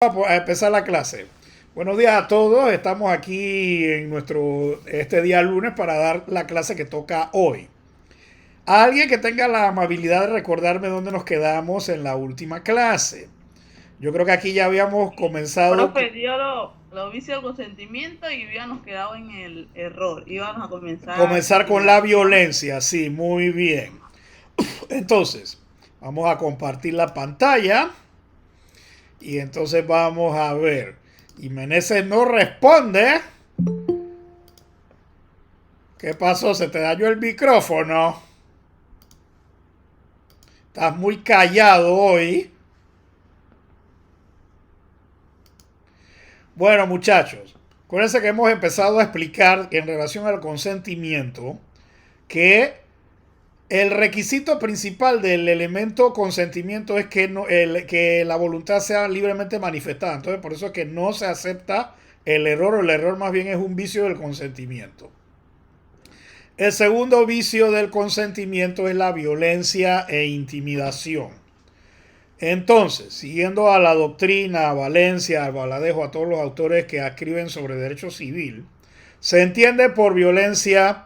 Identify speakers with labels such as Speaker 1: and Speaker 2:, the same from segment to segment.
Speaker 1: A empezar la clase. Buenos días a todos. Estamos aquí en este día lunes para dar la clase que toca hoy. Alguien que tenga la amabilidad de recordarme dónde nos quedamos en la última clase. Yo creo que aquí ya habíamos comenzado.
Speaker 2: Profe, dio lo vicio del consentimiento y habíamos quedado en el error. Íbamos a comenzar
Speaker 1: Comenzar con la
Speaker 2: intimidación.
Speaker 1: violencia. Sí, muy bien. Entonces, vamos a compartir la pantalla. Y entonces vamos a ver. Y Meneses no responde. ¿Qué pasó? ¿Se te dañó el micrófono? Estás muy callado hoy. Bueno, muchachos, acuérdense que hemos empezado a explicar en relación al consentimiento que el requisito principal del elemento consentimiento es que, que la voluntad sea libremente manifestada. Entonces, por eso es que no se acepta el error, o el error más bien es un vicio del consentimiento. El segundo vicio del consentimiento es la violencia e intimidación. Entonces, siguiendo a la doctrina, a Valencia, a Valadejo, a todos los autores que escriben sobre derecho civil, se entiende por violencia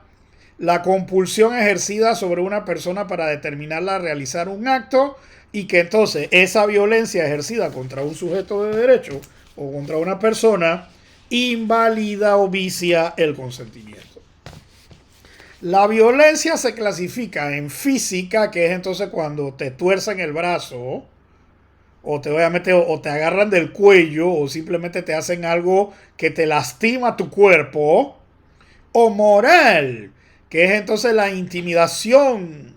Speaker 1: la compulsión ejercida sobre una persona para determinarla a realizar un acto y que entonces esa violencia ejercida contra un sujeto de derecho o contra una persona invalida o vicia el consentimiento. La violencia se clasifica en física, que es entonces cuando te tuercen el brazo, o te obviamente o te agarran del cuello o simplemente te hacen algo que te lastima tu cuerpo, o moral, que es entonces la intimidación,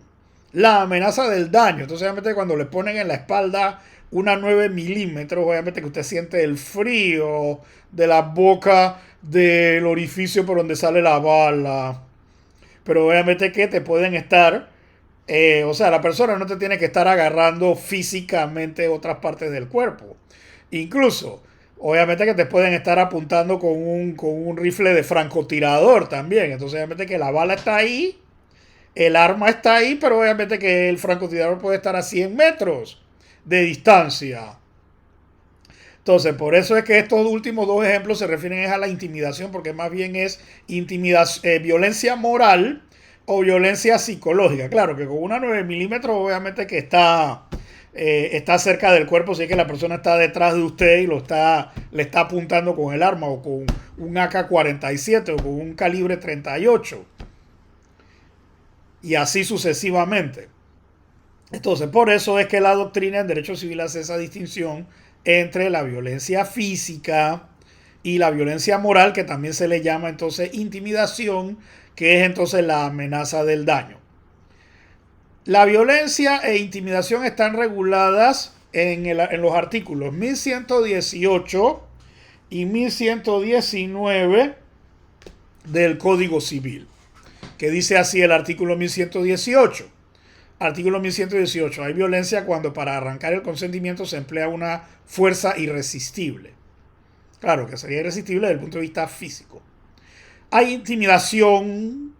Speaker 1: la amenaza del daño. Entonces obviamente cuando le ponen en la espalda una 9 milímetros, obviamente que usted siente el frío de la boca del orificio por donde sale la bala, pero obviamente que te pueden estar o sea, la persona no te tiene que estar agarrando físicamente otras partes del cuerpo. Incluso, obviamente que te pueden estar apuntando con un rifle de francotirador también. Entonces, obviamente que la bala está ahí, el arma está ahí, pero obviamente que el francotirador puede estar a 100 metros de distancia. Entonces, por eso es que estos últimos dos ejemplos se refieren a la intimidación, porque más bien es violencia moral o violencia psicológica. Claro que con una 9 milímetros obviamente que está cerca del cuerpo, si es que la persona está detrás de usted y le está apuntando con el arma o con un AK-47 o con un calibre 38 y así sucesivamente. Entonces, por eso es que la doctrina en derecho civil hace esa distinción entre la violencia física y la violencia moral, que también se le llama entonces intimidación, que es entonces la amenaza del daño. La violencia e intimidación están reguladas en los artículos 1118 y 1119 del Código Civil, que dice así el artículo 1118. Artículo 1118. Hay violencia cuando para arrancar el consentimiento se emplea una fuerza irresistible. Claro que sería irresistible desde el punto de vista físico. Hay intimidación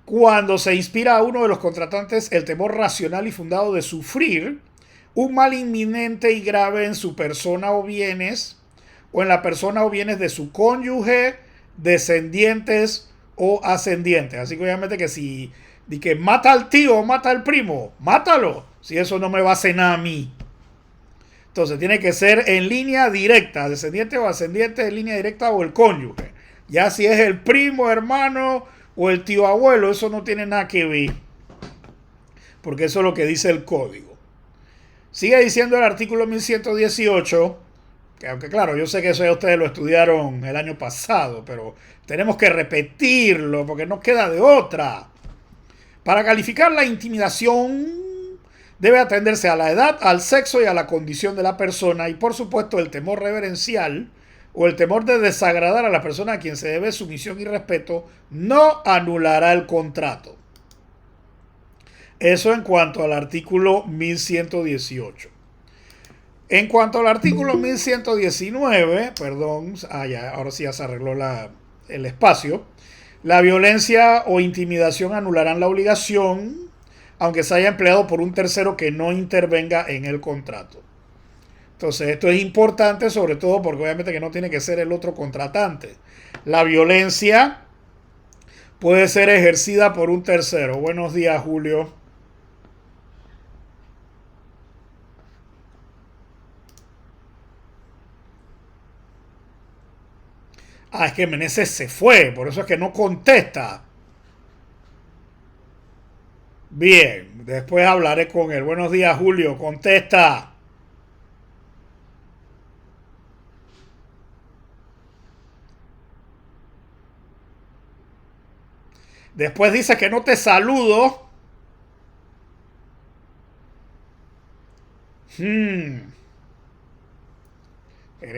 Speaker 1: cuando se inspira a uno de los contratantes el temor racional y fundado de sufrir un mal inminente y grave en su persona o bienes, o en la persona o bienes de su cónyuge, descendientes o ascendientes. Así que obviamente que si di que mata al tío o mata al primo, mátalo, si eso no me va a hacer nada a mí. Entonces tiene que ser en línea directa, descendiente o ascendiente en línea directa o el cónyuge. Ya si es el primo, hermano o el tío abuelo, eso no tiene nada que ver, porque eso es lo que dice el código. Sigue diciendo el artículo 1118, que aunque claro, yo sé que eso ya ustedes lo estudiaron el año pasado, pero tenemos que repetirlo porque no queda de otra. Para calificar la intimidación debe atenderse a la edad, al sexo y a la condición de la persona y por supuesto el temor reverencial o el temor de desagradar a la persona a quien se debe sumisión y respeto no anulará el contrato. Eso en cuanto al artículo 1118. En cuanto al artículo 1119, perdón, ya, ahora sí ya se arregló el espacio, la violencia o intimidación anularán la obligación, aunque se haya empleado por un tercero que no intervenga en el contrato. Entonces, esto es importante, sobre todo porque obviamente que no tiene que ser el otro contratante. La violencia puede ser ejercida por un tercero. Buenos días, Julio. Ah, es que Meneses se fue, por eso es que no contesta. Bien, después hablaré con él. Buenos días, Julio. Contesta. Después dice que no te saludo. Eres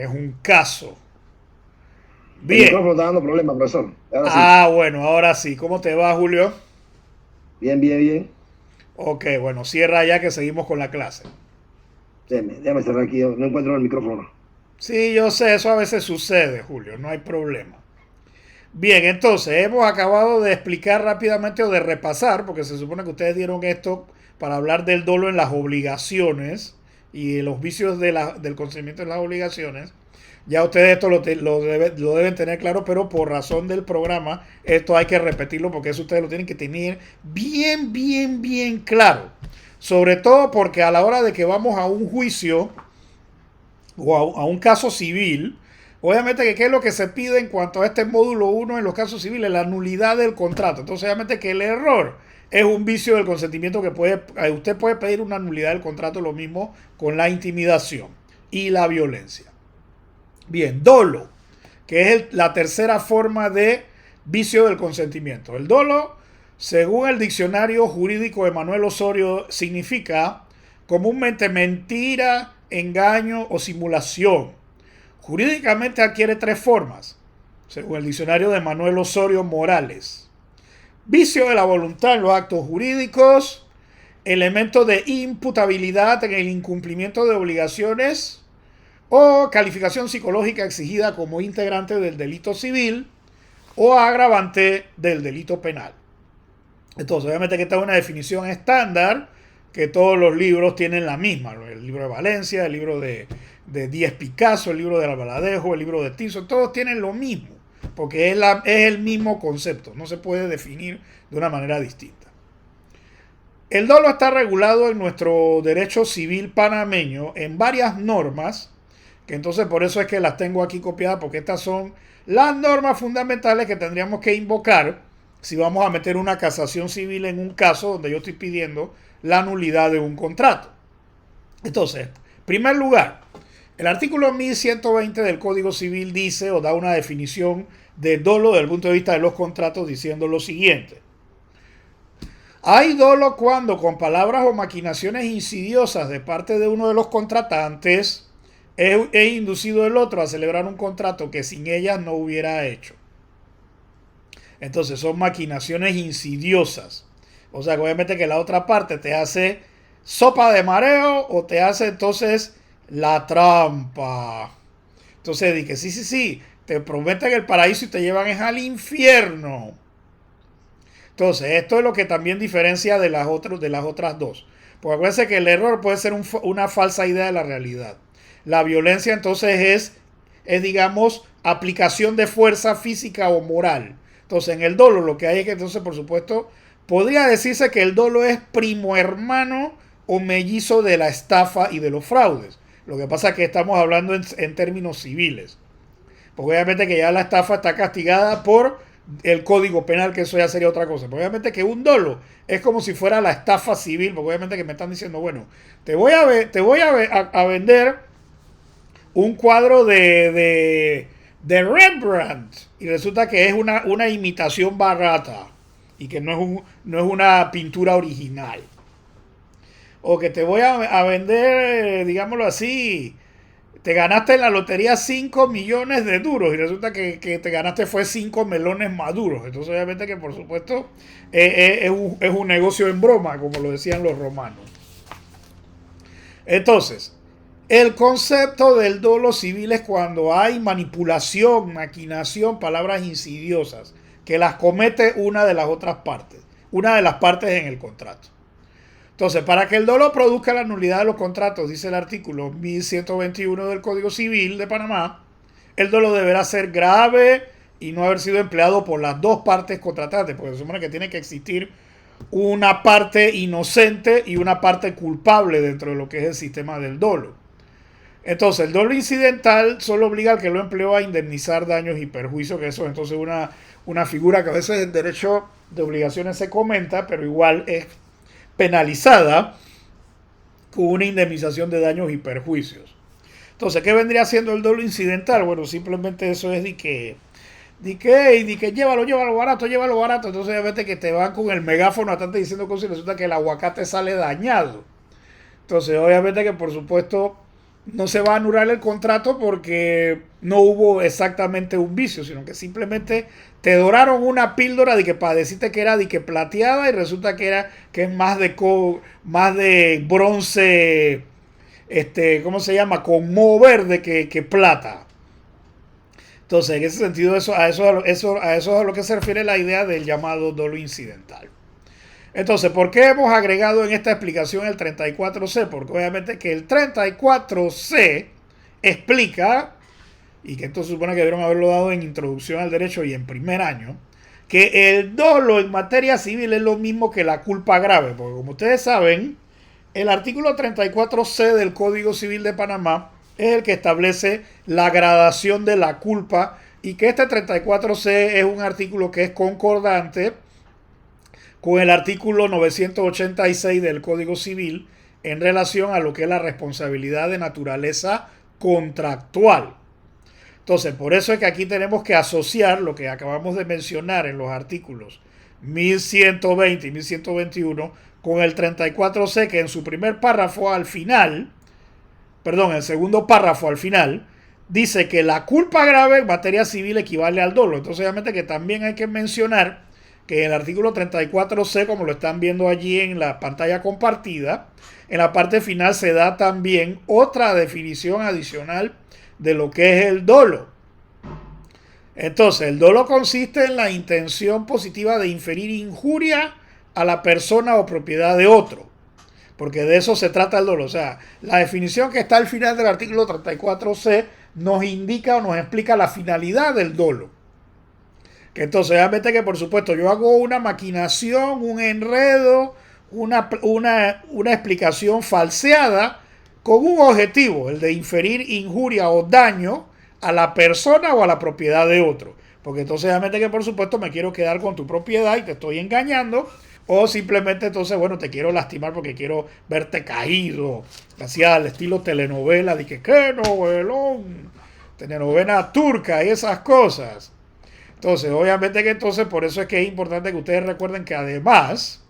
Speaker 1: un caso.
Speaker 3: El
Speaker 1: Bien.
Speaker 3: micrófono está dando problemas, profesor. Ahora sí.
Speaker 1: Bueno, ahora sí. ¿Cómo te va, Julio?
Speaker 3: Bien, bien, bien.
Speaker 1: Ok, bueno, cierra ya que seguimos con la clase.
Speaker 3: Déjame cerrar aquí. No encuentro el micrófono.
Speaker 1: Sí, yo sé, eso a veces sucede, Julio, no hay problema. Bien, entonces hemos acabado de explicar rápidamente o de repasar, porque se supone que ustedes dieron esto para hablar del dolo en las obligaciones y de los vicios del consentimiento en las obligaciones. Ya ustedes esto lo deben tener claro, pero por razón del programa, esto hay que repetirlo porque eso ustedes lo tienen que tener bien, bien, bien claro. Sobre todo porque a la hora de que vamos a un juicio o a un caso civil, obviamente que qué es lo que se pide en cuanto a este módulo 1 en los casos civiles, la nulidad del contrato. Entonces obviamente que el error es un vicio del consentimiento que usted puede pedir una nulidad del contrato, lo mismo con la intimidación y la violencia. Bien, dolo, que es la tercera forma de vicio del consentimiento. El dolo, según el diccionario jurídico de Manuel Osorio, significa comúnmente mentira, engaño o simulación. Jurídicamente adquiere tres formas, según el diccionario de Manuel Osorio Morales. Vicio de la voluntad en los actos jurídicos, elemento de imputabilidad en el incumplimiento de obligaciones o calificación psicológica exigida como integrante del delito civil o agravante del delito penal. Entonces, obviamente que esta es una definición estándar que todos los libros tienen la misma. El libro de Valencia, el libro de Díez Picasso, el libro de Albaladejo, el libro de Tiso, todos tienen lo mismo, porque es el mismo concepto, no se puede definir de una manera distinta. El dolo está regulado en nuestro derecho civil panameño en varias normas, que entonces por eso es que las tengo aquí copiadas, porque estas son las normas fundamentales que tendríamos que invocar si vamos a meter una casación civil en un caso donde yo estoy pidiendo la nulidad de un contrato. Entonces, en primer lugar, el artículo 1120 del Código Civil dice o da una definición de dolo desde el punto de vista de los contratos diciendo lo siguiente. Hay dolo cuando con palabras o maquinaciones insidiosas de parte de uno de los contratantes he inducido el otro a celebrar un contrato que sin ellas no hubiera hecho. Entonces son maquinaciones insidiosas. O sea, obviamente que la otra parte te hace sopa de mareo o te hace entonces la trampa. Entonces dije, sí, te prometen el paraíso y te llevan es al infierno. Entonces, esto es lo que también diferencia de las otras dos. Porque acuérdense que el error puede ser una falsa idea de la realidad. La violencia entonces es, digamos, aplicación de fuerza física o moral. Entonces, en el dolo lo que hay es que, entonces, por supuesto, podría decirse que el dolo es primo hermano o mellizo de la estafa y de los fraudes. Lo que pasa es que estamos hablando en términos civiles. Porque obviamente que ya la estafa está castigada por el Código Penal, que eso ya sería otra cosa. Pero obviamente que un dolo es como si fuera la estafa civil, porque obviamente que me están diciendo, bueno, te voy a vender un cuadro de Rembrandt y resulta que es una imitación barata y que no es una pintura original. O que te voy a vender, digámoslo así, te ganaste en la lotería 5 millones de duros y resulta que te ganaste fue 5 melones maduros. Entonces obviamente que por supuesto es un negocio en broma, como lo decían los romanos. Entonces, el concepto del dolo civil es cuando hay manipulación, maquinación, palabras insidiosas, que las comete una de las otras partes, una de las partes en el contrato. Entonces, para que el dolo produzca la nulidad de los contratos, dice el artículo 1121 del Código Civil de Panamá, el dolo deberá ser grave y no haber sido empleado por las dos partes contratantes, porque se supone que tiene que existir una parte inocente y una parte culpable dentro de lo que es el sistema del dolo. Entonces, el dolo incidental solo obliga al que lo empleó a indemnizar daños y perjuicios, que eso es entonces una figura que a veces en derecho de obligaciones se comenta, pero igual es penalizada con una indemnización de daños y perjuicios. Entonces, ¿qué vendría siendo el dolo incidental? Bueno, simplemente eso es de que llévalo barato. Entonces, obviamente que te van con el megáfono bastante diciendo cosas y resulta que el aguacate sale dañado. Entonces, obviamente que por supuesto no se va a anular el contrato porque no hubo exactamente un vicio, sino que simplemente te doraron una píldora de que para decirte que era de que plateada y resulta que es más de bronce, ¿cómo se llama? Con moho verde que plata. Entonces, en ese sentido, a eso es a lo que se refiere la idea del llamado dolo incidental. Entonces, ¿por qué hemos agregado en esta explicación el 34C? Porque obviamente que el 34C explica, y que esto se supone que debieron haberlo dado en introducción al derecho y en primer año, que el dolo en materia civil es lo mismo que la culpa grave. Porque como ustedes saben, el artículo 34C del Código Civil de Panamá es el que establece la gradación de la culpa y que este 34C es un artículo que es concordante con el artículo 986 del Código Civil en relación a lo que es la responsabilidad de naturaleza contractual. Entonces, por eso es que aquí tenemos que asociar lo que acabamos de mencionar en los artículos 1120 y 1121 con el 34C, que en su primer párrafo al final, perdón, el segundo párrafo al final, dice que la culpa grave en materia civil equivale al dolo. Entonces, obviamente que también hay que mencionar que el artículo 34C, como lo están viendo allí en la pantalla compartida, en la parte final se da también otra definición adicional de lo que es el dolo. Entonces, el dolo consiste en la intención positiva de inferir injuria a la persona o propiedad de otro, porque de eso se trata el dolo. O sea, la definición que está al final del artículo 34C nos indica o nos explica la finalidad del dolo. Que entonces, obviamente que por supuesto yo hago una maquinación, un enredo, una explicación falseada con un objetivo, el de inferir injuria o daño a la persona o a la propiedad de otro. Porque entonces, obviamente que por supuesto me quiero quedar con tu propiedad y te estoy engañando, o simplemente entonces, bueno, te quiero lastimar porque quiero verte caído, así al estilo telenovela, de que qué novelón, telenovela turca y esas cosas. Entonces, obviamente que entonces por eso es que es importante que ustedes recuerden que además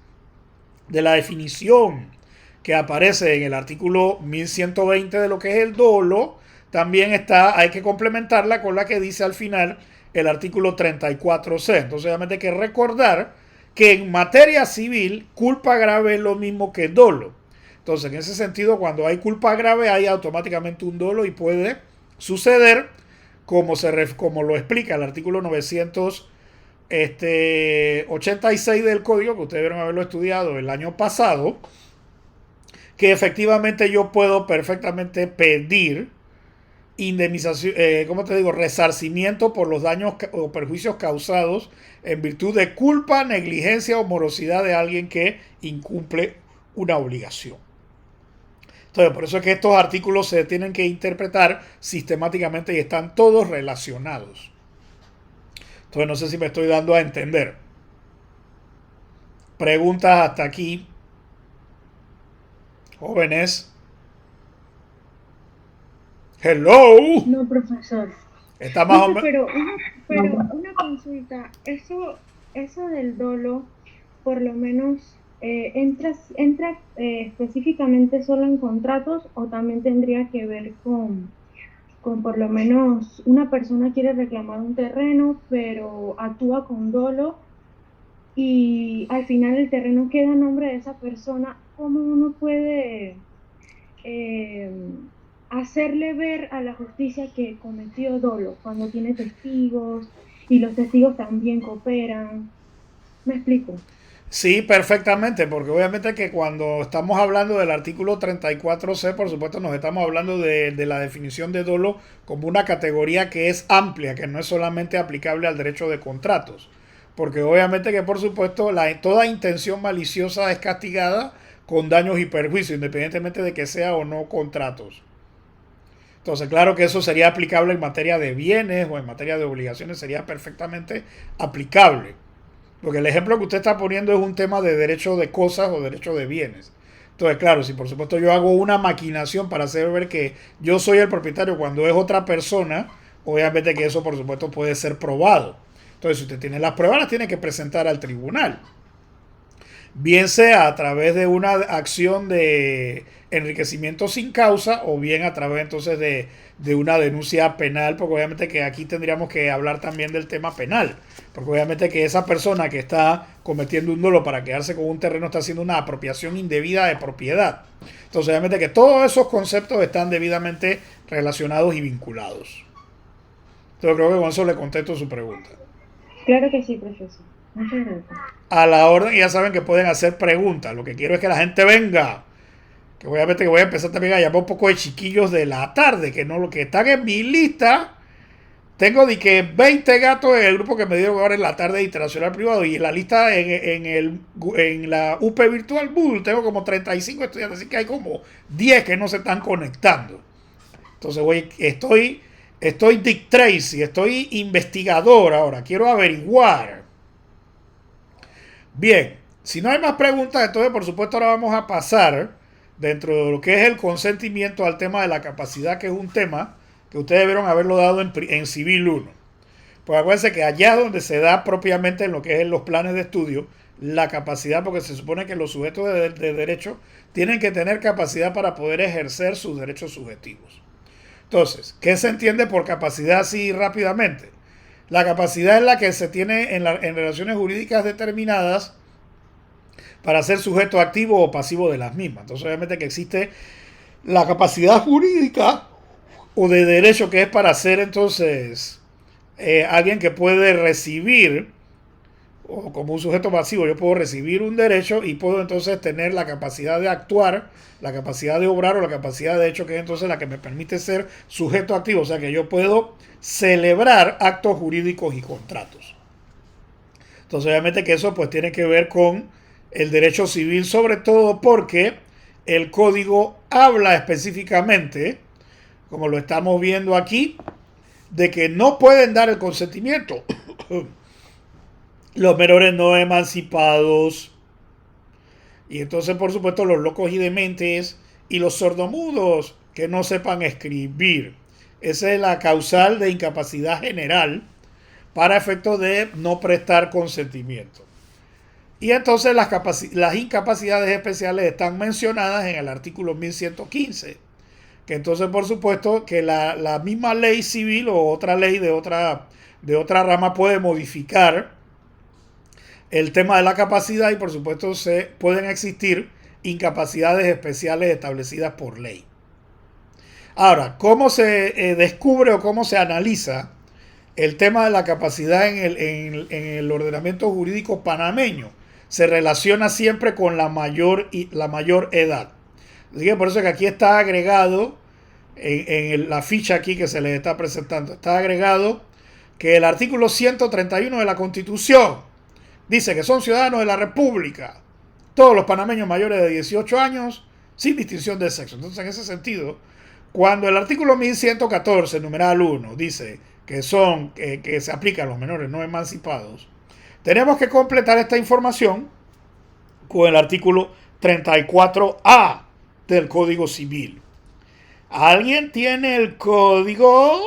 Speaker 1: de la definición que aparece en el artículo 1120 de lo que es el dolo, también hay que complementarla con la que dice al final el artículo 34C. Entonces, obviamente hay que recordar que en materia civil, culpa grave es lo mismo que dolo. Entonces, en ese sentido, cuando hay culpa grave, hay automáticamente un dolo y puede suceder como lo explica el artículo 986 del código, que ustedes deben haberlo estudiado el año pasado, que efectivamente yo puedo perfectamente pedir indemnización, resarcimiento por los daños o perjuicios causados en virtud de culpa, negligencia o morosidad de alguien que incumple una obligación. Entonces, por eso es que estos artículos se tienen que interpretar sistemáticamente y están todos relacionados. Entonces, no sé si me estoy dando a entender. Preguntas hasta aquí. Jóvenes. Hello.
Speaker 4: No, profesor.
Speaker 1: Está más o menos.
Speaker 4: Pero una consulta. Eso del dolo, por lo menos, entra específicamente solo en contratos o también tendría que ver con por lo menos una persona quiere reclamar un terreno, pero actúa con dolo y al final el terreno queda a nombre de esa persona. ¿Cómo uno puede hacerle ver a la justicia que cometió dolo cuando tiene testigos y los testigos también cooperan? ¿Me explico?
Speaker 1: Sí, perfectamente, porque obviamente que cuando estamos hablando del artículo 34C, por supuesto nos estamos hablando de la definición de dolo como una categoría que es amplia, que no es solamente aplicable al derecho de contratos. Porque obviamente que por supuesto toda intención maliciosa es castigada con daños y perjuicios, independientemente de que sea o no contratos. Entonces, claro que eso sería aplicable en materia de bienes o en materia de obligaciones, sería perfectamente aplicable. Porque el ejemplo que usted está poniendo es un tema de derecho de cosas o derecho de bienes. Entonces, claro, si por supuesto yo hago una maquinación para hacer ver que yo soy el propietario cuando es otra persona, obviamente que eso por supuesto puede ser probado. Entonces, si usted tiene las pruebas, las tiene que presentar al tribunal. Bien sea a través de una acción de enriquecimiento sin causa o bien a través entonces de una denuncia penal, porque obviamente que aquí tendríamos que hablar también del tema penal, porque obviamente que esa persona que está cometiendo un dolo para quedarse con un terreno está haciendo una apropiación indebida de propiedad. Entonces obviamente que todos esos conceptos están debidamente relacionados y vinculados. Entonces creo que con eso le contesto su pregunta.
Speaker 4: Claro que sí, profesor. Muchas gracias.
Speaker 1: A la orden, ya saben que pueden hacer preguntas. Lo que quiero es que la gente venga. Que obviamente que voy a empezar también a llamar un poco de chiquillos de la tarde, que no lo que están en mi lista. Tengo de que 20 gatos en el grupo que me dieron ahora en la tarde de Internacional Privado, y en la lista en la UP Virtual Moodle tengo como 35 estudiantes, así que hay como 10 que no se están conectando. Entonces estoy Dick Tracy, estoy investigador ahora, quiero averiguar. Bien, si no hay más preguntas, entonces por supuesto ahora vamos a pasar dentro de lo que es el consentimiento al tema de la capacidad, que es un tema que ustedes debieron haberlo dado en Civil 1. Pues acuérdense que allá es donde se da propiamente en lo que es en los planes de estudio la capacidad, porque se supone que los sujetos de derecho tienen que tener capacidad para poder ejercer sus derechos subjetivos. Entonces, ¿qué se entiende por capacidad así rápidamente? La capacidad es la que se tiene en relaciones jurídicas determinadas para ser sujeto activo o pasivo de las mismas. Entonces, obviamente que existe la capacidad jurídica o de derecho, que es para ser entonces alguien que puede recibir, o como un sujeto pasivo, yo puedo recibir un derecho y puedo entonces tener la capacidad de actuar, la capacidad de obrar o la capacidad de hecho, que es entonces la que me permite ser sujeto activo. O sea que yo puedo celebrar actos jurídicos y contratos. Entonces obviamente que eso pues tiene que ver con el derecho civil, sobre todo porque el código habla específicamente, como lo estamos viendo aquí, de que no pueden dar el consentimiento los menores no emancipados, y entonces por supuesto los locos y dementes y los sordomudos que no sepan escribir. Esa es la causal de incapacidad general para efecto de no prestar consentimiento. Y entonces las incapacidades especiales están mencionadas en el artículo 1115, que entonces por supuesto que la misma ley civil o otra ley de otra rama puede modificar el tema de la capacidad, y por supuesto pueden existir incapacidades especiales establecidas por ley. Ahora, ¿cómo se descubre o cómo se analiza el tema de la capacidad en el ordenamiento jurídico panameño? Se relaciona siempre con la mayor edad. Así que por eso es que aquí está agregado, en la ficha aquí que se les está presentando, está agregado que el artículo 131 de la Constitución dice que son ciudadanos de la República todos los panameños mayores de 18 años, sin distinción de sexo. Entonces, en ese sentido, cuando el artículo 1114, numeral 1, dice que se aplica a los menores no emancipados, tenemos que completar esta información con el artículo 34A del Código Civil. ¿Alguien tiene el código?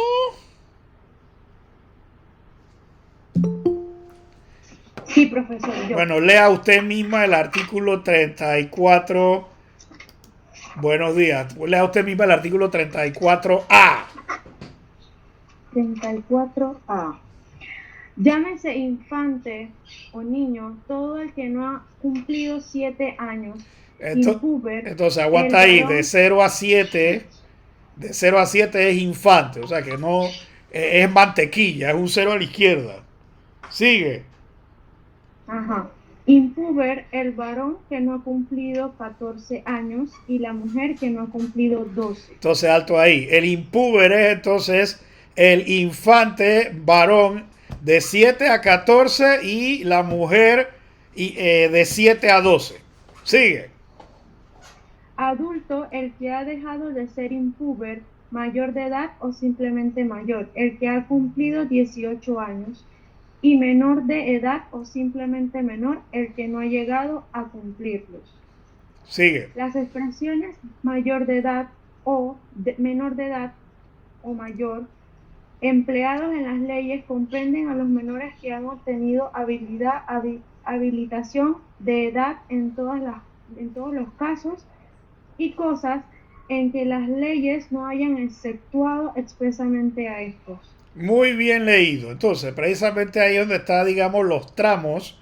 Speaker 4: Sí, profesor. Yo.
Speaker 1: Bueno, lea usted misma el artículo 34. Buenos días. Lea usted misma el artículo 34A.
Speaker 4: 34A. Llámese infante o niño todo el que no ha cumplido 7 años.
Speaker 1: Entonces aguanta ahí, de 0 a 7. De 0 a 7 es infante, o sea que no es mantequilla, es un 0 a la izquierda. Sigue.
Speaker 4: Ajá. Impuber, el varón que no ha cumplido 14 años y la mujer que no ha cumplido 12.
Speaker 1: Entonces, alto ahí. El impúber es entonces el infante varón de 7 a 14 y la mujer de 7 a 12. Sigue.
Speaker 4: Adulto, el que ha dejado de ser impuber, mayor de edad o simplemente mayor, el que ha cumplido 18 años. Y menor de edad o simplemente menor, el que no ha llegado a cumplirlos.
Speaker 1: Sigue.
Speaker 4: Las expresiones mayor de edad o menor de edad o mayor empleados en las leyes comprenden a los menores que han obtenido habilitación de edad en todos los casos y cosas en que las leyes no hayan exceptuado expresamente a estos.
Speaker 1: Muy bien leído. Entonces, precisamente ahí es donde está, digamos, los tramos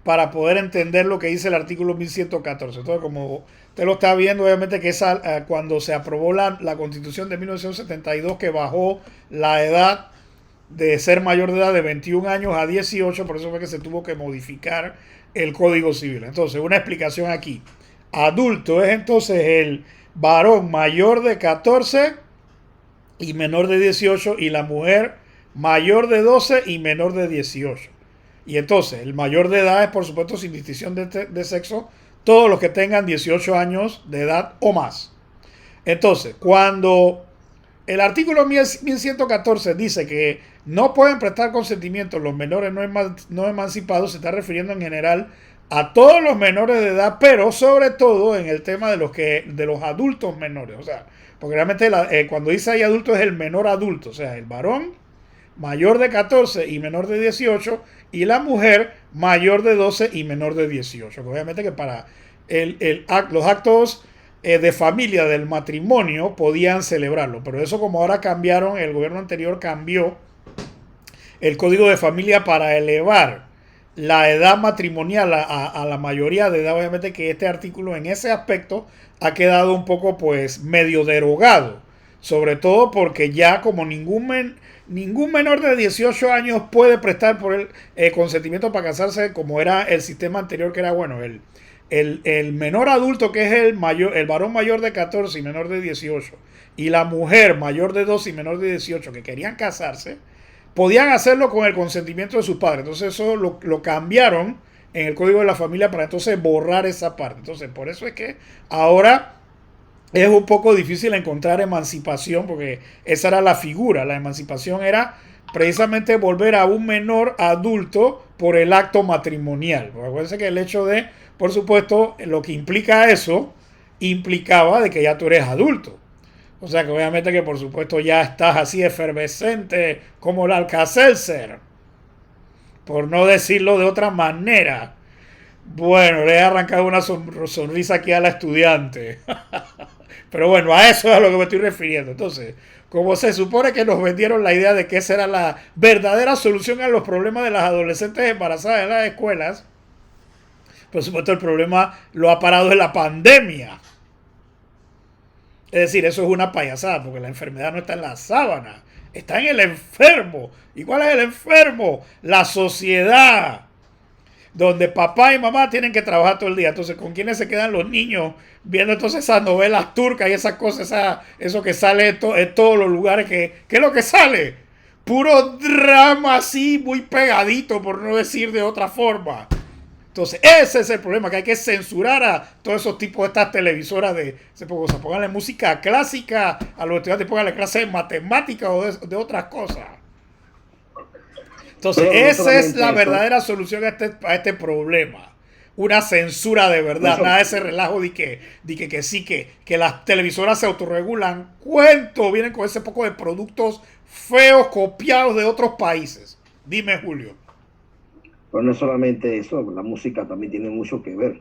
Speaker 1: para poder entender lo que dice el artículo 1114. Entonces, como usted lo está viendo, obviamente que cuando se aprobó la Constitución de 1972, que bajó la edad de ser mayor de edad de 21 años a 18, por eso fue que se tuvo que modificar el Código Civil. Entonces, una explicación aquí. Adulto es entonces el varón mayor de 14 y menor de 18, y la mujer mayor de 12 y menor de 18. Y entonces, el mayor de edad es, por supuesto, sin distinción de sexo, todos los que tengan 18 años de edad o más. Entonces, cuando el artículo 1114 dice que no pueden prestar consentimiento los menores no emancipados, se está refiriendo en general a todos los menores de edad, pero sobre todo en el tema de los adultos menores. O sea, porque realmente cuando dice ahí adulto es el menor adulto, o sea, el varón mayor de 14 y menor de 18 y la mujer mayor de 12 y menor de 18. Obviamente que para los actos de familia del matrimonio podían celebrarlo, pero eso, como ahora cambiaron, el gobierno anterior cambió el código de familia para elevar la edad matrimonial a la mayoría de edad. Obviamente que este artículo en ese aspecto ha quedado un poco pues medio derogado, sobre todo porque ya como ningún menor de 18 años puede prestar por el consentimiento para casarse, como era el sistema anterior, que era bueno, el menor adulto, que es el varón mayor de 14 y menor de 18, y la mujer mayor de 12 y menor de 18 que querían casarse, podían hacerlo con el consentimiento de sus padres. Entonces eso lo cambiaron en el Código de la Familia para entonces borrar esa parte. Entonces, por eso es que ahora es un poco difícil encontrar emancipación, porque esa era la figura. La emancipación era precisamente volver a un menor adulto por el acto matrimonial. Porque acuérdense que el hecho de, por supuesto, lo que implica eso, implicaba de que ya tú eres adulto. O sea que obviamente que por supuesto ya estás así efervescente como el Alka-Seltzer, por no decirlo de otra manera. Bueno, le he arrancado una sonrisa aquí a la estudiante. Pero bueno, a eso es a lo que me estoy refiriendo. Entonces, como se supone que nos vendieron la idea de que esa era la verdadera solución a los problemas de las adolescentes embarazadas en las escuelas, por supuesto el problema lo ha parado en la pandemia. Es decir, eso es una payasada, porque la enfermedad no está en la sábana, está en el enfermo. ¿Y cuál es el enfermo? La sociedad, donde papá y mamá tienen que trabajar todo el día. Entonces, ¿con quiénes se quedan los niños viendo entonces esas novelas turcas y esas cosas, eso que sale en todos los lugares? ¿Qué es lo que sale? Puro drama así, muy pegadito, por no decir de otra forma. Entonces, ese es el problema, que hay que censurar a todos esos tipos de estas televisoras pónganle música clásica a los estudiantes, pónganle clases de matemáticas o de otras cosas. Entonces, esa es la verdadera solución a este problema. Una censura de verdad, nada de ese relajo de que sí, que las televisoras se autorregulan. Cuento, vienen con ese poco de productos feos copiados de otros países. Dime, Julio.
Speaker 3: Pero no es solamente eso, la música también tiene mucho que ver.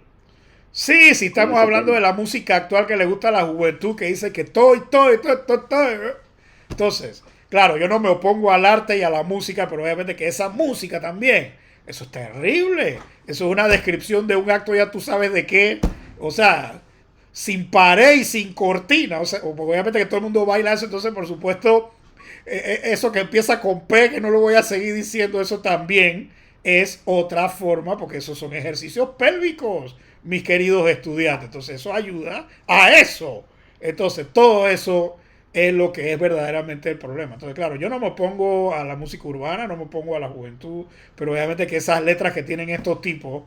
Speaker 1: Sí, estamos hablando de la música actual que le gusta a la juventud, que dice que todo. Entonces, claro, yo no me opongo al arte y a la música, pero obviamente que esa música también, eso es terrible. Eso es una descripción de un acto, ya tú sabes de qué. O sea, sin pared y sin cortina. O sea, obviamente que todo el mundo baila eso, entonces, por supuesto, eso que empieza con P, que no lo voy a seguir diciendo, eso también es otra forma, porque esos son ejercicios pélvicos, mis queridos estudiantes. Entonces eso ayuda a eso. Entonces todo eso es lo que es verdaderamente el problema. Entonces, claro, yo no me opongo a la música urbana, no me opongo a la juventud, pero obviamente que esas letras que tienen estos tipos,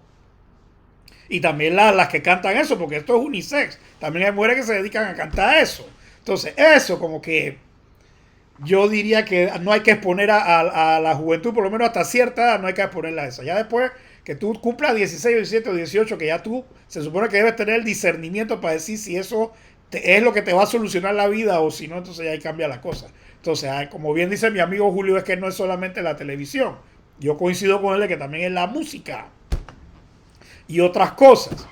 Speaker 1: y también las que cantan eso, porque esto es unisex, también hay mujeres que se dedican a cantar eso. Entonces, eso como que yo diría que no hay que exponer a la juventud, por lo menos hasta cierta edad, no hay que exponerla a eso. Ya después que tú cumplas 16 o 17 o 18, que ya tú se supone que debes tener el discernimiento para decir si eso es lo que te va a solucionar la vida o si no, entonces ya ahí cambia la cosa. Entonces, como bien dice mi amigo Julio, es que no es solamente la televisión. Yo coincido con él de que también es la música y otras cosas.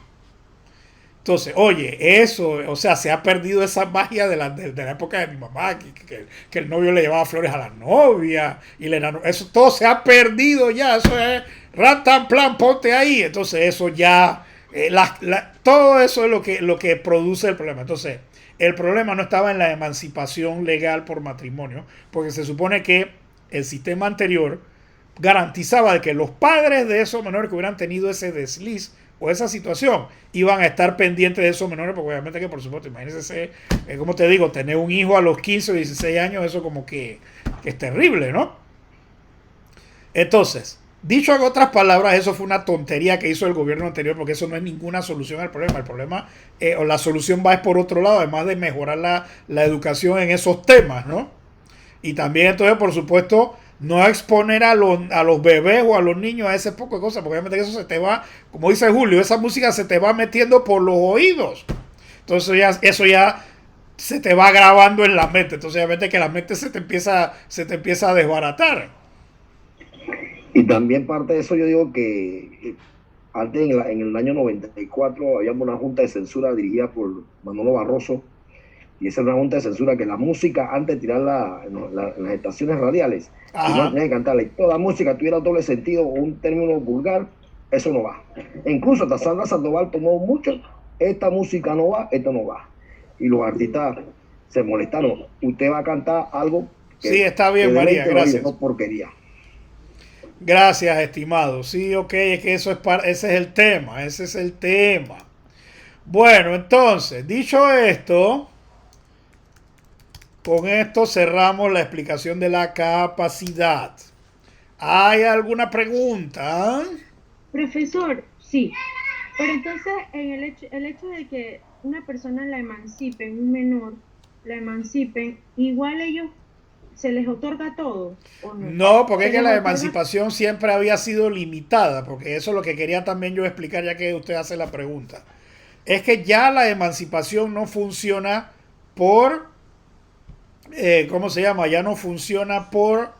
Speaker 1: Entonces, oye, eso, o sea, se ha perdido esa magia de la época de mi mamá, que el novio le llevaba flores a la novia, y eso todo se ha perdido ya, eso es ratan plan, ponte ahí. Entonces, eso ya, todo eso es lo que produce el problema. Entonces, el problema no estaba en la emancipación legal por matrimonio, porque se supone que el sistema anterior garantizaba de que los padres de esos menores que hubieran tenido ese desliz o esa situación iban a estar pendientes de esos menores, porque obviamente que por supuesto, imagínense, como te digo, tener un hijo a los 15 o 16 años, eso como que es terrible, ¿no? Entonces, dicho en otras palabras, eso fue una tontería que hizo el gobierno anterior, porque eso no es ninguna solución al problema. El problema, o la solución va es por otro lado, además de mejorar la educación en esos temas, ¿no? Y también entonces, por supuesto, no exponer a los bebés o a los niños a ese poco de cosas, porque obviamente eso se te va, como dice Julio, esa música se te va metiendo por los oídos. Entonces eso ya se te va grabando en la mente. Entonces obviamente que la mente se te empieza a desbaratar.
Speaker 3: Y también parte de eso yo digo que antes en el año 94 había una junta de censura dirigida por Manolo Barroso, y esa era una junta de censura que la música, antes de tirarla en las estaciones radiales, y no tenía que cantarla, y toda música tuviera doble sentido o un término vulgar, eso no va. E incluso hasta Sandra Sandoval tomó mucho, esta música no va, esto no va. Y los artistas se molestaron. Usted va a cantar algo
Speaker 1: que, sí, está bien, María, gracias.
Speaker 3: No porquería.
Speaker 1: Gracias, estimado. Sí, ok, es que ese es el tema. Bueno, entonces, dicho esto, con esto cerramos la explicación de la capacidad. ¿Hay alguna pregunta?
Speaker 4: Profesor, sí. Pero entonces, en el hecho de que una persona la emancipen, un menor, la emancipen, igual ellos se les otorga todo, ¿o no?
Speaker 1: No, porque es que la emancipación siempre había sido limitada, porque eso es lo que quería también yo explicar, ya que usted hace la pregunta. Es que ya la emancipación no funciona por... ¿cómo se llama? Ya no funciona por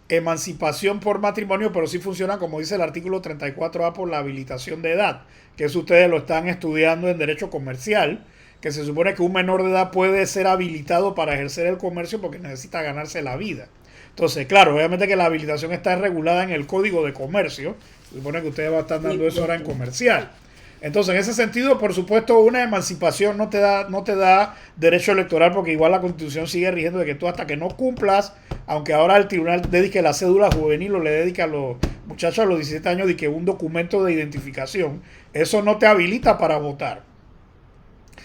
Speaker 1: emancipación por matrimonio, pero sí funciona, como dice el artículo 34A, por la habilitación de edad, que eso ustedes lo están estudiando en derecho comercial, que se supone que un menor de edad puede ser habilitado para ejercer el comercio porque necesita ganarse la vida. Entonces, claro, obviamente que la habilitación está regulada en el Código de Comercio, se supone que ustedes van a estar dando eso ahora en comercial. Entonces, en ese sentido, por supuesto, una emancipación no te da derecho electoral, porque igual la Constitución sigue rigiendo de que tú hasta que no cumplas, aunque ahora el tribunal dedique la cédula juvenil o le dedique a los muchachos a los 17 años de que un documento de identificación, eso no te habilita para votar.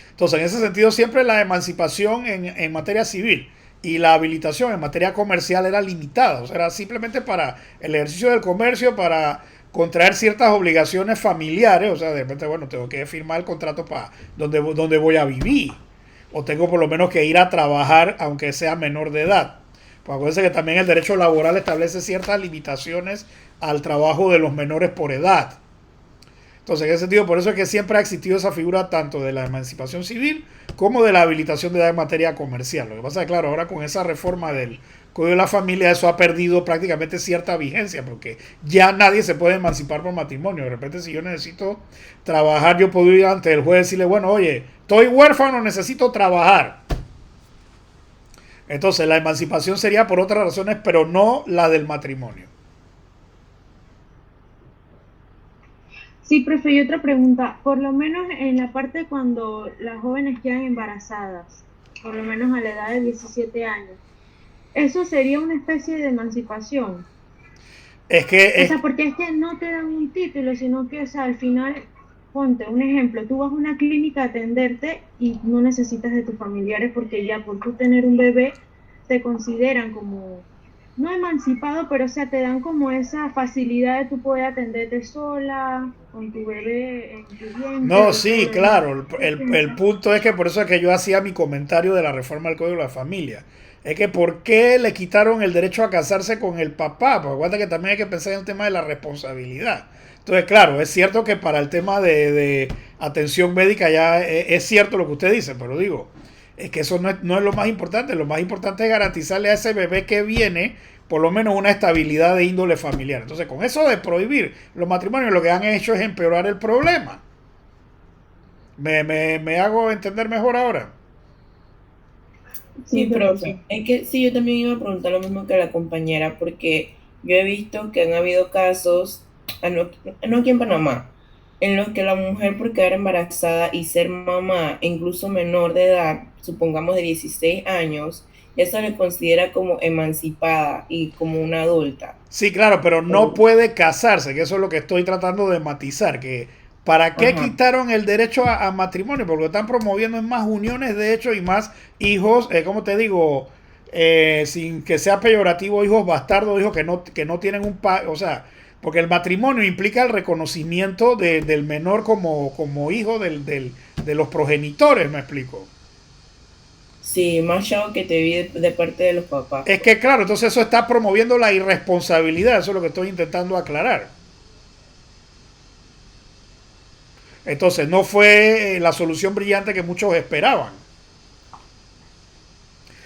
Speaker 1: Entonces, en ese sentido, siempre la emancipación en materia civil y la habilitación en materia comercial era limitada. O sea, era simplemente para el ejercicio del comercio, para contraer ciertas obligaciones familiares, o sea, de repente, bueno, tengo que firmar el contrato para donde voy a vivir, o tengo por lo menos que ir a trabajar aunque sea menor de edad. Pues acuérdense que también el derecho laboral establece ciertas limitaciones al trabajo de los menores por edad. Entonces, en ese sentido, por eso es que siempre ha existido esa figura tanto de la emancipación civil como de la habilitación de edad en materia comercial. Lo que pasa es que, claro, ahora con esa reforma del Código de la Familia, eso ha perdido prácticamente cierta vigencia, porque ya nadie se puede emancipar por matrimonio. De repente, si yo necesito trabajar, yo puedo ir ante el juez y decirle, bueno, oye, estoy huérfano, necesito trabajar. Entonces, la emancipación sería por otras razones, pero no la del matrimonio.
Speaker 4: Sí, profe, y otra pregunta. Por lo menos en la parte cuando las jóvenes quedan embarazadas, por lo menos a la edad de 17 años, ¿eso sería una especie de emancipación?
Speaker 1: Es que
Speaker 4: O sea, porque es que no te dan un título, sino que, o sea, al final, ponte un ejemplo, tú vas a una clínica a atenderte y no necesitas de tus familiares porque ya por tú tener un bebé te consideran como, no emancipado, pero o sea, te dan como esa facilidad de tú poder atenderte sola, con tu bebé en tu
Speaker 1: no,
Speaker 4: vientre y todo
Speaker 1: sí,
Speaker 4: lo demás.
Speaker 1: claro.
Speaker 4: ¿Me
Speaker 1: El
Speaker 4: entiendes?
Speaker 1: punto es que por eso es que yo hacía mi comentario de la reforma del Código de la Familia. Es que ¿por qué le quitaron el derecho a casarse con el papá? Porque acuérdate que también hay que pensar en el tema de la responsabilidad. Entonces, claro, es cierto que para el tema de atención médica ya es cierto lo que usted dice, pero digo, es que eso no es lo más importante. Lo más importante es garantizarle a ese bebé que viene por lo menos una estabilidad de índole familiar. Entonces, con eso de prohibir los matrimonios, lo que han hecho es empeorar el problema. Me hago entender mejor ahora.
Speaker 4: Sí,
Speaker 5: Sí,
Speaker 4: creo que
Speaker 5: profe.
Speaker 4: sí.
Speaker 5: Es que sí, yo también iba a preguntar lo mismo que la compañera, porque yo he visto que han habido casos, no aquí en Panamá, en los que la mujer por quedar embarazada y ser mamá, incluso menor de edad, supongamos de 16 años, ya se le considera como emancipada y como una adulta.
Speaker 1: Sí, claro, pero no
Speaker 5: O,
Speaker 1: puede casarse, que eso es lo que estoy tratando de matizar, que ¿para qué
Speaker 5: ajá.
Speaker 1: quitaron el derecho a matrimonio? Porque lo que están promoviendo es más uniones de hecho y más hijos, ¿cómo te digo? Sin que sea peyorativo, hijos bastardos, hijos que no tienen un o sea, porque el matrimonio implica el reconocimiento del menor como hijo de los progenitores, me explico.
Speaker 5: Sí, más chavo que te vi de parte de los papás,
Speaker 1: Es
Speaker 5: pues.
Speaker 1: que claro, entonces eso está promoviendo la irresponsabilidad, eso es lo que estoy intentando aclarar. Entonces no fue la solución brillante que muchos esperaban.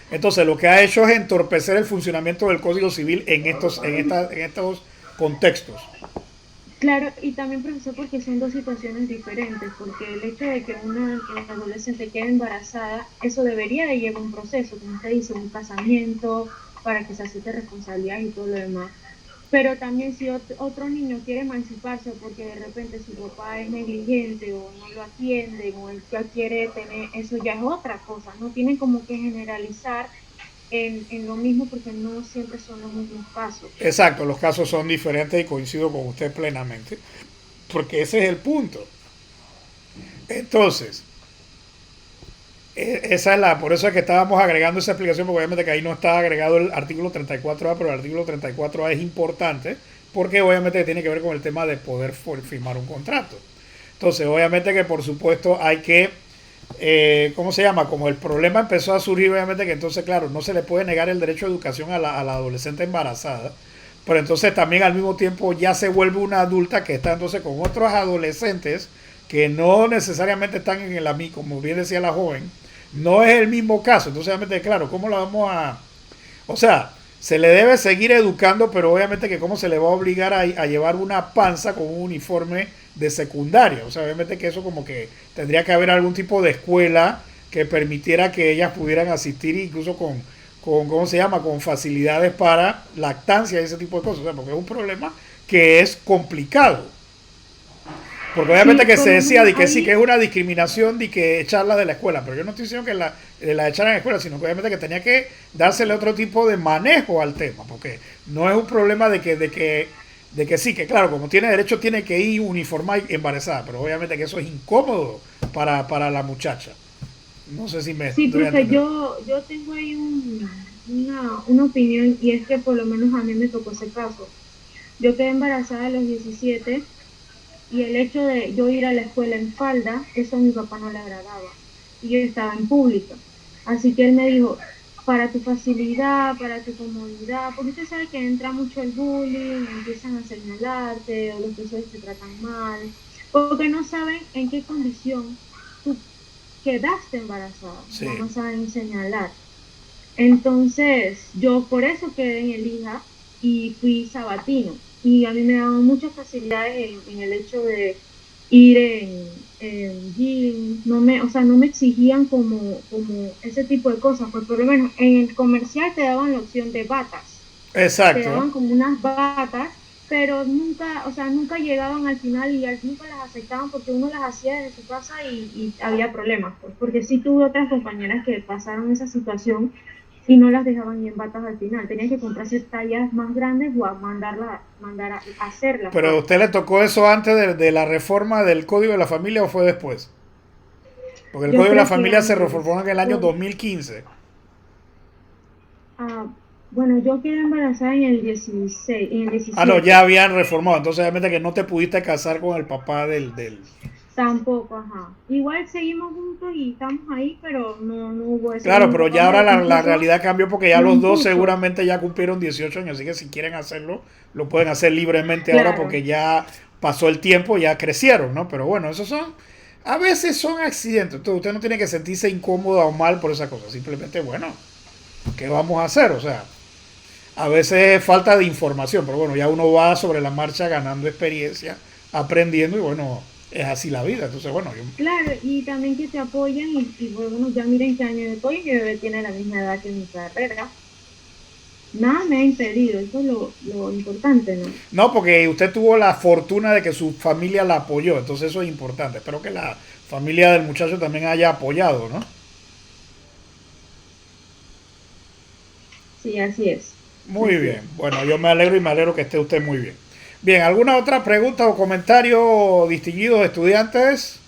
Speaker 1: Entonces lo que ha hecho es entorpecer el funcionamiento del Código Civil en estos contextos.
Speaker 4: Claro, y también profesor porque son dos situaciones diferentes, porque el hecho de que una adolescente quede embarazada, eso debería de llevar un proceso, como usted dice, un casamiento, para que se acepte responsabilidad y todo lo demás. Pero también si otro niño quiere emanciparse porque de repente su papá es negligente o no lo atienden o él ya quiere tener, eso ya es otra cosa, no tienen como que generalizar en lo mismo porque no siempre son los mismos casos.
Speaker 1: Exacto, los casos son diferentes y coincido con usted plenamente, porque ese es el punto. Entonces, esa es por eso es que estábamos agregando esa explicación, porque obviamente que ahí no está agregado el artículo 34A, pero el artículo 34A es importante, porque obviamente tiene que ver con el tema de poder firmar un contrato. Entonces, obviamente que por supuesto hay que, ¿cómo se llama? Como el problema empezó a surgir, obviamente que entonces, claro, no se le puede negar el derecho a educación a la adolescente embarazada, pero entonces también al mismo tiempo ya se vuelve una adulta que está entonces con otros adolescentes que no necesariamente están en el, como bien decía la joven, no es el mismo caso. Entonces, obviamente, claro, ¿cómo la vamos a...? O sea, se le debe seguir educando, pero obviamente que cómo se le va a obligar a llevar una panza con un uniforme de secundaria. O sea, obviamente que eso como que tendría que haber algún tipo de escuela que permitiera que ellas pudieran asistir incluso con ¿cómo se llama? Con facilidades para lactancia y ese tipo de cosas. O sea, porque es un problema que es complicado. Porque obviamente
Speaker 4: Sí,
Speaker 1: que
Speaker 4: por
Speaker 1: se
Speaker 4: lo
Speaker 1: decía
Speaker 4: menos
Speaker 1: de que sí, que es
Speaker 4: ahí,
Speaker 1: una discriminación de que echarla de la escuela, pero yo no estoy diciendo que la echaran de la escuela, sino que obviamente que tenía que dársele otro tipo de manejo al tema, porque no es un problema de que sí, que claro, como tiene derecho tiene que ir uniformada y embarazada, pero obviamente que eso es incómodo para la muchacha. No sé si me
Speaker 4: sí,
Speaker 1: doy a
Speaker 4: profe,
Speaker 1: entender.
Speaker 4: yo tengo ahí una opinión y es que por lo menos a mí me tocó ese caso. Yo quedé embarazada a los 17 y el hecho de yo ir a la escuela en falda, eso a mi papá no le agradaba. Y yo estaba en pública. Así que él me dijo, para tu facilidad, para tu comodidad, porque usted sabe que entra mucho el bullying, empiezan a señalarte o los profesores te tratan mal, porque no saben en qué condición tú quedaste embarazada, nada
Speaker 1: Sí.
Speaker 4: más saben señalar. Entonces, yo por eso quedé en el IJA y fui sabatino. Y a mí me daban muchas facilidades en el hecho de ir en gym, o sea, no me exigían como ese tipo de cosas, pues por lo menos en el comercial te daban la opción de batas, te
Speaker 1: Exacto.
Speaker 4: daban como unas batas, pero nunca, o sea, nunca llegaban al final y nunca las aceptaban porque uno las hacía desde su casa y había problemas, pues, porque sí tuve otras compañeras que pasaron esa situación y no las dejaban en batas al final. Tenían que comprarse tallas más grandes o mandar a hacerlas.
Speaker 1: Pero ¿a usted le tocó eso antes de la reforma del Código de la Familia o fue después? Porque el
Speaker 4: Yo
Speaker 1: Código de la
Speaker 4: creo que
Speaker 1: Familia se
Speaker 4: antes,
Speaker 1: reformó en el año
Speaker 4: por-
Speaker 1: 2015.
Speaker 4: ah, bueno, yo quedé embarazada en el 16, en el
Speaker 1: Ah, no,
Speaker 4: 17.
Speaker 1: ya habían reformado. Entonces, obviamente que no te pudiste casar con el papá del...
Speaker 4: Tampoco, ajá. Igual seguimos juntos y estamos ahí, pero no hubo ese
Speaker 1: Claro,
Speaker 4: mismo
Speaker 1: pero
Speaker 4: papá
Speaker 1: ya ahora
Speaker 4: médico.
Speaker 1: la
Speaker 4: Incluso
Speaker 1: realidad cambió porque ya
Speaker 4: lo
Speaker 1: los dos
Speaker 4: impuso.
Speaker 1: seguramente ya cumplieron 18 años. Así que si quieren hacerlo, lo pueden hacer libremente ahora
Speaker 4: Claro,
Speaker 1: porque ya pasó el tiempo, ya crecieron, ¿no? Pero bueno, esos son... A veces son accidentes. Entonces, usted no tiene que sentirse incómoda o mal por esa cosa. Simplemente, bueno, ¿qué vamos a hacer? O sea, a veces es falta de información, pero bueno, ya uno va sobre la marcha ganando experiencia, aprendiendo y bueno, es así la vida. Entonces, bueno, yo,
Speaker 4: claro, y también que te apoyan bueno, ya miren qué año estoy, mi bebé tiene la misma edad que mi carrera. Nada me ha impedido, eso es lo importante, ¿no?
Speaker 1: no, porque usted tuvo la fortuna de que su familia la apoyó, entonces eso es importante. Espero que la familia del muchacho también haya apoyado, ¿no?
Speaker 4: Sí, así es,
Speaker 1: Muy
Speaker 4: así
Speaker 1: bien.
Speaker 4: es.
Speaker 1: Bueno, yo me alegro y me alegro que esté usted muy bien. Bien, ¿alguna otra pregunta o comentario, distinguidos estudiantes?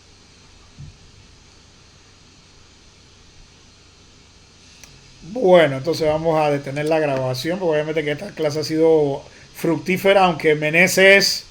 Speaker 1: Bueno, entonces vamos a detener la grabación, porque obviamente que esta clase ha sido fructífera, aunque Meneses